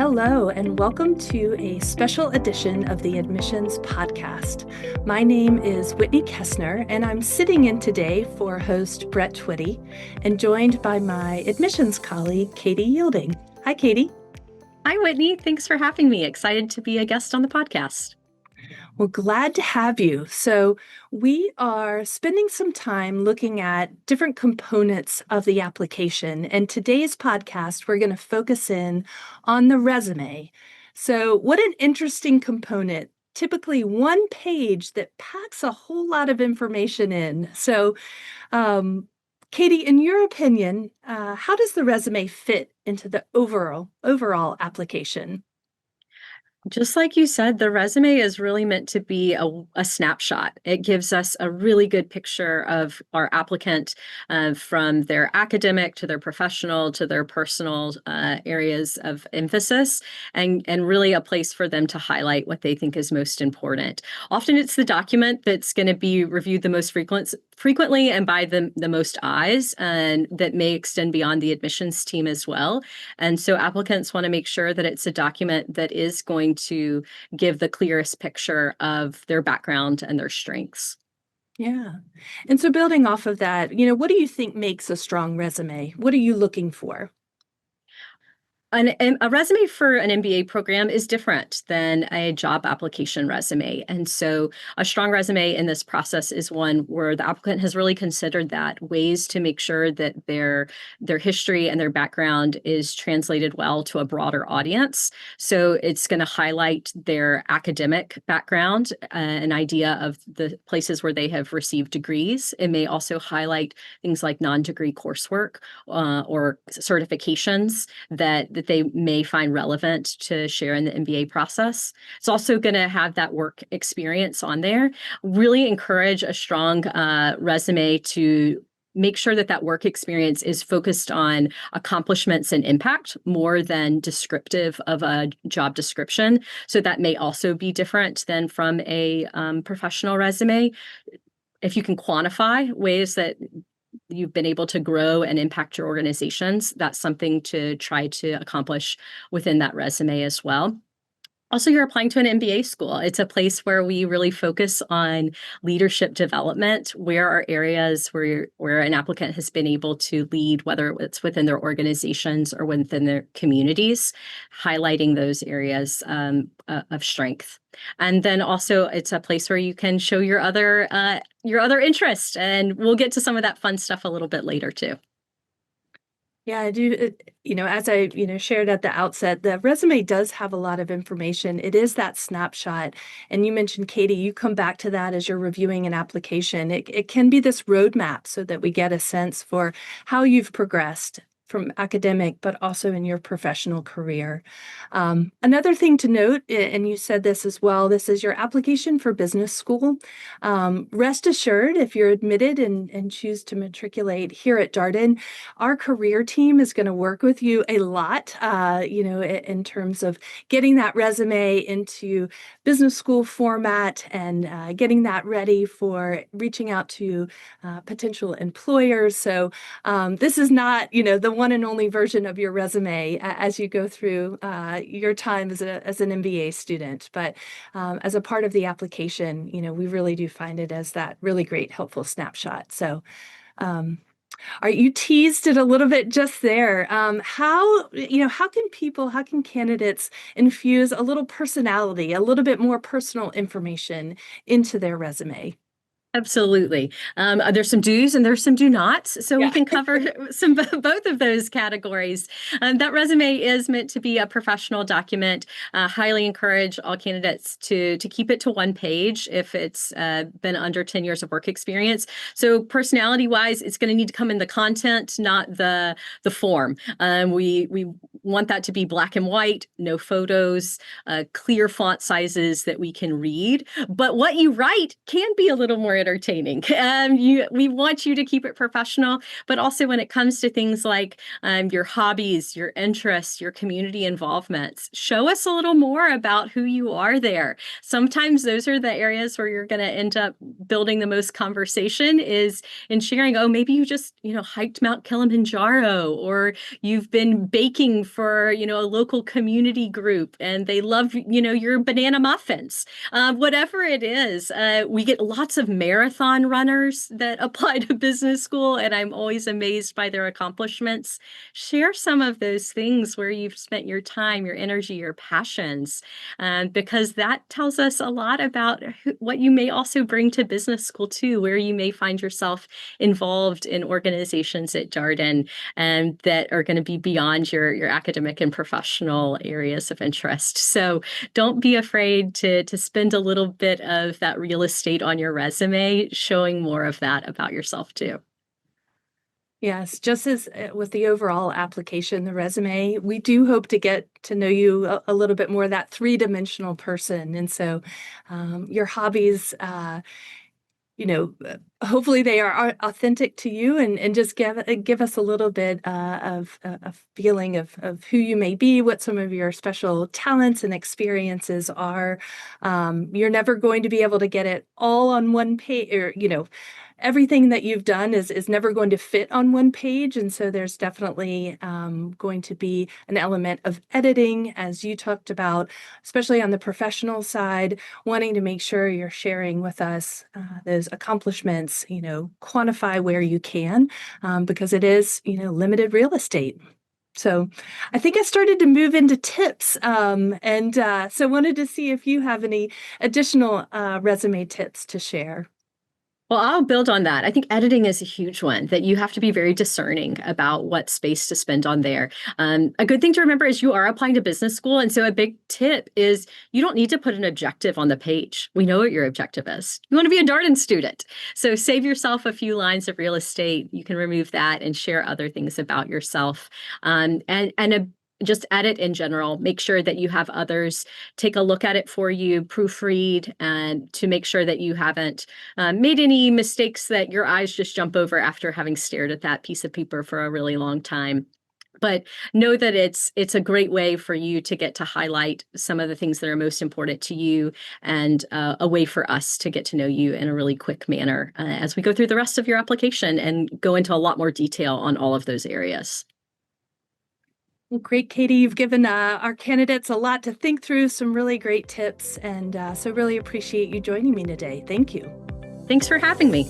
Hello, and welcome to a special edition of the Admissions Podcast. My name is Whitney Kessner, and I'm sitting in today for host Brett Twitty, and joined by my admissions colleague, Katie Yielding. Hi, Katie. Hi, Whitney. Thanks for having me. Excited to be a guest on the podcast. Well, glad to have you. So we are spending some time looking at different components of the application. And today's podcast, we're going to focus in on the resume. So what an interesting component. Typically one page that packs a whole lot of information in. So, Katie, in your opinion, how does the resume fit into the overall application? Just like you said, the resume is really meant to be a snapshot. It gives us a really good picture of our applicant from their academic to their professional to their personal areas of emphasis, and really a place for them to highlight what they think is most important. Often it's the document that's going to be reviewed the most frequently and by the most eyes, and that may extend beyond the admissions team as well. And so applicants want to make sure that it's a document that is going to give the clearest picture of their background and their strengths. Yeah. And so building off of that, what do you think makes a strong resume? What are you looking for? A resume for an MBA program is different than a job application resume. And so a strong resume in this process is one where the applicant has really considered that ways to make sure that their history and their background is translated well to a broader audience. So it's going to highlight their academic background, an idea of the places where they have received degrees. It may also highlight things like non-degree coursework or certifications that they may find relevant to share in the MBA process. It's also going to have that work experience on there. Really encourage a strong resume to make sure that that work experience is focused on accomplishments and impact more than descriptive of a job description. So that may also be different than from a professional resume. If you can quantify ways that you've been able to grow and impact your organizations, that's something to try to accomplish within that resume as well. Also, you're applying to an MBA school. It's a place where we really focus on leadership development. Where are areas where an applicant has been able to lead, whether it's within their organizations or within their communities, highlighting those areas of strength. And then also, it's a place where you can show your other interests, and we'll get to some of that fun stuff a little bit later too. Yeah, I do. As I, shared at the outset, the resume does have a lot of information. It is that snapshot. And you mentioned, Katie, you come back to that as you're reviewing an application. It can be this roadmap so that we get a sense for how you've progressed from academic, but also in your professional career. Another thing to note, and you said this as well, this is your application for business school. Rest assured, if you're admitted and choose to matriculate here at Darden, our career team is going to work with you a lot, in terms of getting that resume into business school format and getting that ready for reaching out to potential employers. So this is not, the one and only version of your resume as you go through your time as an MBA student. But as a part of the application, we really do find it as that really great, helpful snapshot. So you teased it a little bit just there. How can candidates infuse a little personality, a little bit more personal information into their resume? Absolutely. There's some do's and there's some do nots. So Yeah. we can cover both of those categories. That resume is meant to be a professional document. Highly encourage all candidates to keep it to one page if it's been under 10 years of work experience. So personality wise, it's going to need to come in the content, not the form. We want that to be black and white, no photos, clear font sizes that we can read. But what you write can be a little more entertaining. We want you to keep it professional, but also when it comes to things like your hobbies, your interests, your community involvements, show us a little more about who you are there. Sometimes those are the areas where you're going to end up building the most conversation is in sharing, oh, maybe you just, hiked Mount Kilimanjaro, or you've been baking for, a local community group and they love, your banana muffins. Whatever it is, we get lots of marathon runners that apply to business school, and I'm always amazed by their accomplishments. Share some of those things where you've spent your time, your energy, your passions, because that tells us a lot about what you may also bring to business school too, where you may find yourself involved in organizations at Darden and that are going to be beyond your academic and professional areas of interest. So don't be afraid to spend a little bit of that real estate on your resume, showing more of that about yourself too. Yes, just as with the overall application, the resume, we do hope to get to know you a little bit more, that three-dimensional person. And so your hobbies, hopefully they are authentic to you and just give us a little bit of a feeling of who you may be, what some of your special talents and experiences are. You're never going to be able to get it all on one page, or, everything that you've done is never going to fit on one page. And so there's definitely going to be an element of editing, as you talked about, especially on the professional side, wanting to make sure you're sharing with us those accomplishments, quantify where you can, because it is, limited real estate. So I think I started to move into tips. And so wanted to see if you have any additional resume tips to share. Well, I'll build on that. I think editing is a huge one that you have to be very discerning about what space to spend on there. A good thing to remember is you are applying to business school. And so a big tip is you don't need to put an objective on the page. We know what your objective is. You want to be a Darden student. So save yourself a few lines of real estate. You can remove that and share other things about yourself. Just edit in general. Make sure that you have others take a look at it for you, proofread, and to make sure that you haven't made any mistakes that your eyes just jump over after having stared at that piece of paper for a really long time. But know that it's a great way for you to get to highlight some of the things that are most important to you, and a way for us to get to know you in a really quick manner as we go through the rest of your application and go into a lot more detail on all of those areas. Well, great, Katie. You've given our candidates a lot to think through, some really great tips, and so really appreciate you joining me today. Thank you. Thanks for having me.